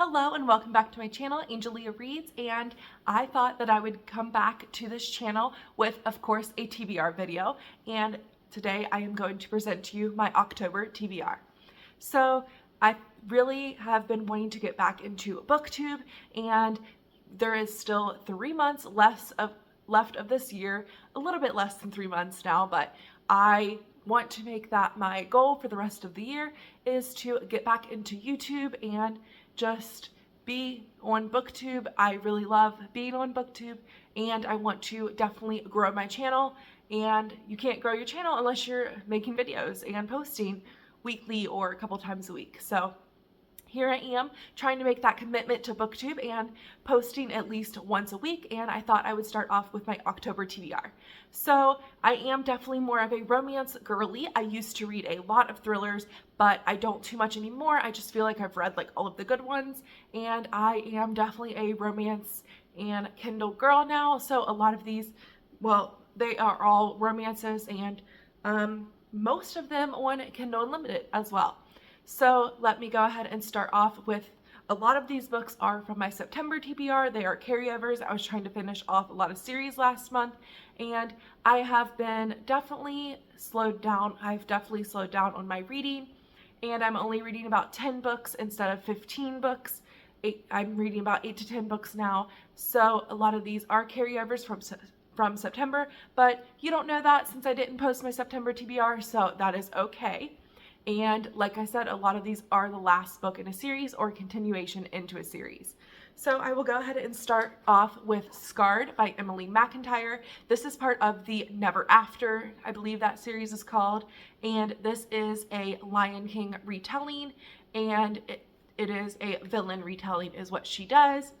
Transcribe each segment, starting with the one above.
Hello and welcome back to my channel, Angelia Reads, and I thought that I would come back to this channel with, of course, a TBR video, and today I am going to present to you my October TBR. So I really have been wanting to get back into BookTube, and there is still 3 months left of this year, a little bit less than 3 months now, but I want to make that my goal for the rest of the year is to get back into YouTube and just be on BookTube. I really love being on BookTube, and I want to definitely grow my channel, and you can't grow your channel unless you're making videos and posting weekly or a couple times a week. So here I am trying to make that commitment to BookTube and posting at least once a week, and I thought I would start off with my October TBR. So I am definitely more of a romance girly. I used to read a lot of thrillers, but I don't too much anymore. I just feel like I've read like all of the good ones, and I am definitely a romance and Kindle girl now. So a lot of these, well, they are all romances, and most of them on Kindle Unlimited as well. So let me go ahead and start off with, a lot of these books are from my September TBR. They are carryovers. I was trying to finish off a lot of series last month, and I have been definitely slowed down. I've definitely slowed down on my reading, and I'm only reading about 10 books instead of 15 books. I'm reading about 8 to 10 books now. So a lot of these are carryovers from September, but you don't know that since I didn't post my September TBR, so that is okay. And like I said, a lot of these are the last book in a series or continuation into a series. So I will go ahead and start off with Scarred by Emily McIntyre. This is part of the Never After, I believe that series is called. And this is a Lion King retelling, and it is a villain retelling is what she does.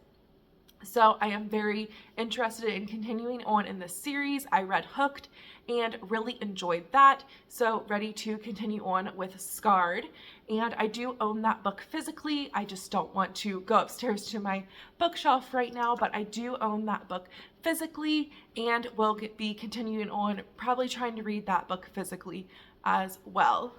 So I am very interested in continuing on in this series. I read Hooked and really enjoyed that. So ready to continue on with Scarred. And I do own that book physically. I just don't want to go upstairs to my bookshelf right now, but I do own that book physically and will be continuing on probably trying to read that book physically as well.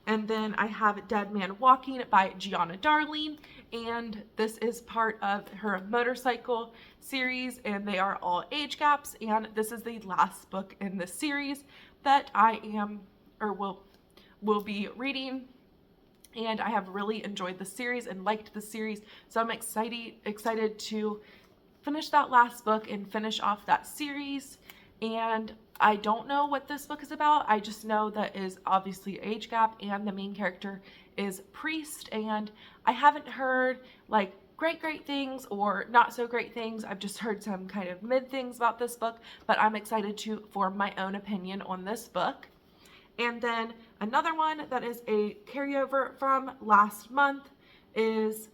And then I have Dead Man Walking by Gianna Darling, and this is part of her motorcycle series, and they are all age gaps, and this is the last book in the series that I am, or will be reading, and I have really enjoyed the series and liked the series, so I'm excited to finish that last book and finish off that series. And I don't know what this book is about. I just know that it is obviously age gap, and the main character is Priest, and I haven't heard like great things or not so great things. I've just heard some kind of mid things about this book, but I'm excited to form my own opinion on this book. And then another one that is a carryover from last month is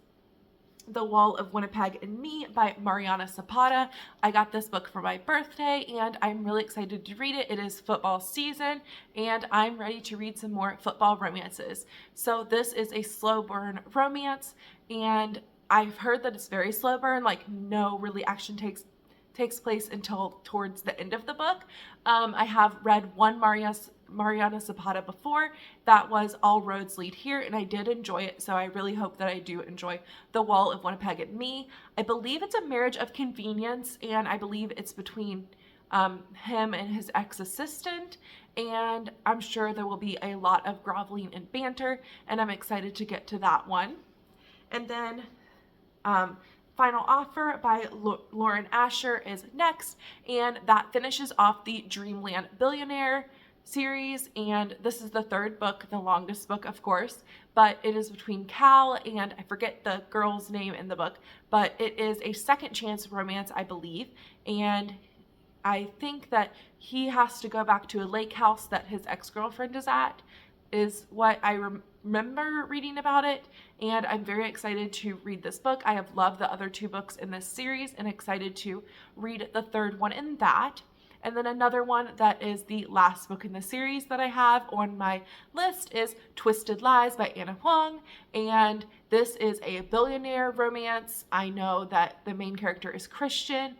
The Wall of Winnipeg and Me by Mariana Zapata. I got this book for my birthday, and I'm really excited to read it. It is football season, and I'm ready to read some more football romances. So this is a slow burn romance, and I've heard that it's very slow burn, like no really action takes place until towards the end of the book. I have read one Mariana Zapata before. That was All Roads Lead Here, and I did enjoy it, so I really hope that I do enjoy The Wall of Winnipeg and Me. I believe it's a marriage of convenience, and I believe it's between him and his ex-assistant, and I'm sure there will be a lot of groveling and banter, and I'm excited to get to that one. And then Final Offer by Lauren Asher is next, and that finishes off the Dreamland Billionaire series, and this is the third book, the longest book of course, but it is between Cal and I forget the girl's name in the book, but it is a second chance romance, I believe, and I think that he has to go back to a lake house that his ex-girlfriend is at, is what I remember reading about it, and I'm very excited to read this book. I have loved the other 2 books in this series and excited to read the third one in that. And then another one that is the last book in the series that I have on my list is Twisted Lies by Anna Huang, and this is a billionaire romance. I know that the main character is Christian,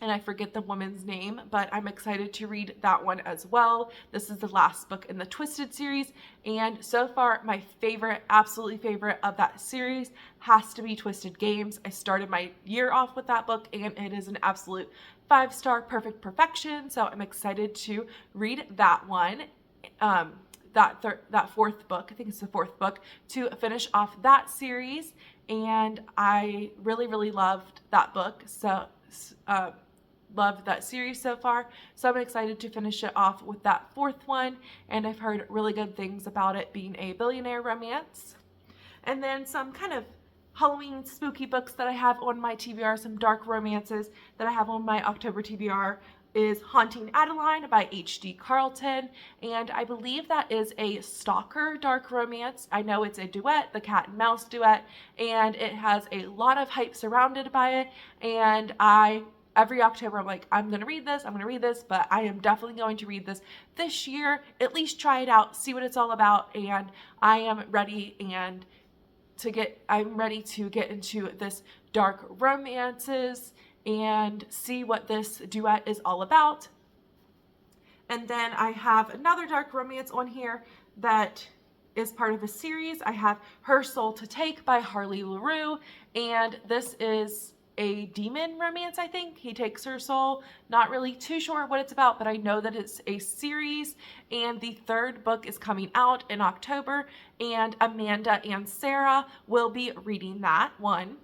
and I forget the woman's name, but I'm excited to read that one as well. This is the last book in the Twisted series, and so far my favorite, absolutely favorite of that series has to be Twisted Games. I started my year off with that book, and it is an absolute 5-star perfect perfection, so I'm excited to read that one. That fourth book, I think it's the fourth book, to finish off that series, and I really loved that book, so loved that series so far, so I'm excited to finish it off with that fourth one, and I've heard really good things about it being a billionaire romance. And then some kind of Halloween spooky books that I have on my TBR, some dark romances that I have on my October TBR, is Haunting Adeline by H.D. Carlton, and I believe that is a stalker dark romance. I know it's a duet, the cat and mouse duet, and it has a lot of hype surrounded by it, and every October I'm like, I'm gonna read this, but I am definitely going to read this year, at least try it out, see what it's all about, and I am ready to get into this dark romances and see what this duet is all about. And then I have another dark romance on here that is part of a series. I have Her Soul to Take by Harley LaRue, and this is a demon romance, I think. He takes her soul. Not really too sure what it's about, but I know that it's a series, and the third book is coming out in October, and Amanda and Sarah will be reading that one.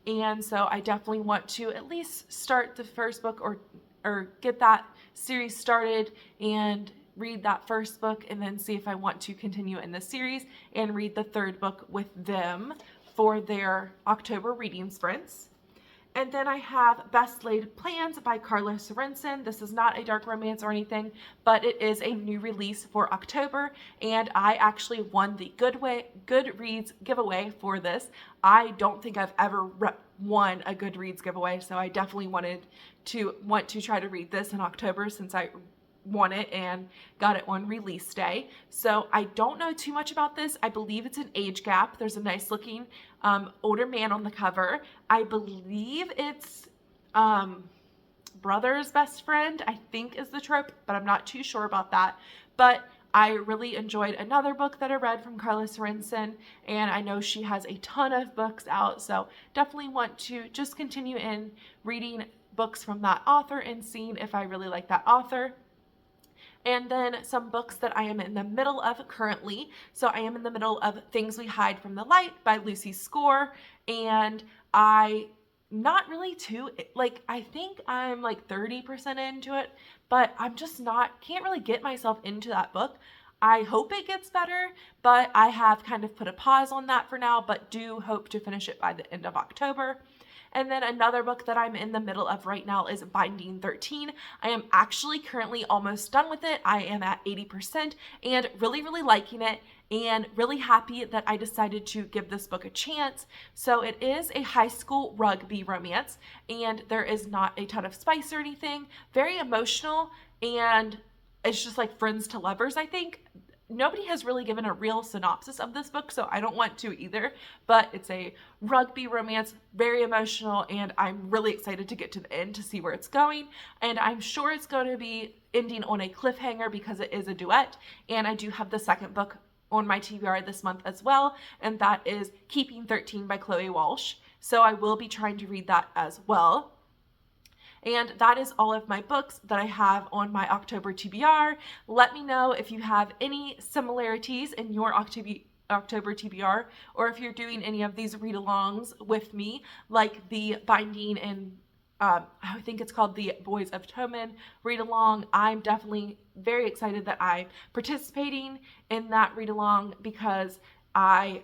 And so I definitely want to at least start the first book or get that series started and read that first book, and then see if I want to continue in the series and read the third book with them for their October reading sprints. And then I have Best Laid Plans by Carla Sorensen. This is not a dark romance or anything, but it is a new release for October, and I actually won the Goodreads giveaway for this. I don't think I've ever won a Goodreads giveaway, so I definitely want to try to read this in October since I won it and got it on release day. So I don't know too much about this. I believe it's an age gap. There's a nice looking older man on the cover. I believe it's brother's best friend, I think is the trope, but I'm not too sure about that. But I really enjoyed another book that I read from Carla Sorensen, and I know she has a ton of books out, so definitely want to just continue in reading books from that author and seeing if I really like that author. And then some books that I am in the middle of currently. So I am in the middle of Things We Hide from the Light by Lucy Score, and not really too, I think I'm like 30% into it, but I'm just can't really get myself into that book. I hope it gets better, but I have kind of put a pause on that for now, but do hope to finish it by the end of October. And then another book that I'm in the middle of right now is Binding 13. I am actually currently almost done with it. I am at 80% and really liking it, and really happy that I decided to give this book a chance. So it is a high school rugby romance, and there is not a ton of spice or anything. Very emotional, and it's just like friends to lovers, I think. Nobody has really given a real synopsis of this book, so I don't want to either, but it's a rugby romance, very emotional, and I'm really excited to get to the end to see where it's going, and I'm sure it's going to be ending on a cliffhanger because it is a duet, and I do have the second book on my TBR this month as well, and that is Keeping 13 by Chloe Walsh, so I will be trying to read that as well. And that is all of my books that I have on my October TBR. Let me know if you have any similarities in your October TBR, or if you're doing any of these read-alongs with me, like the Binding and I think it's called the Boys of Tommen read-along. I'm definitely very excited that I'm participating in that read-along because I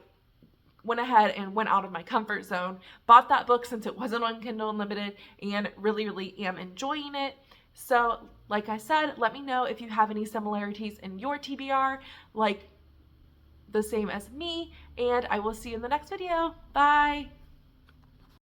went ahead and went out of my comfort zone, bought that book since it wasn't on Kindle Unlimited, and really am enjoying it. So like I said, let me know if you have any similarities in your TBR, like the same as me, and I will see you in the next video. Bye!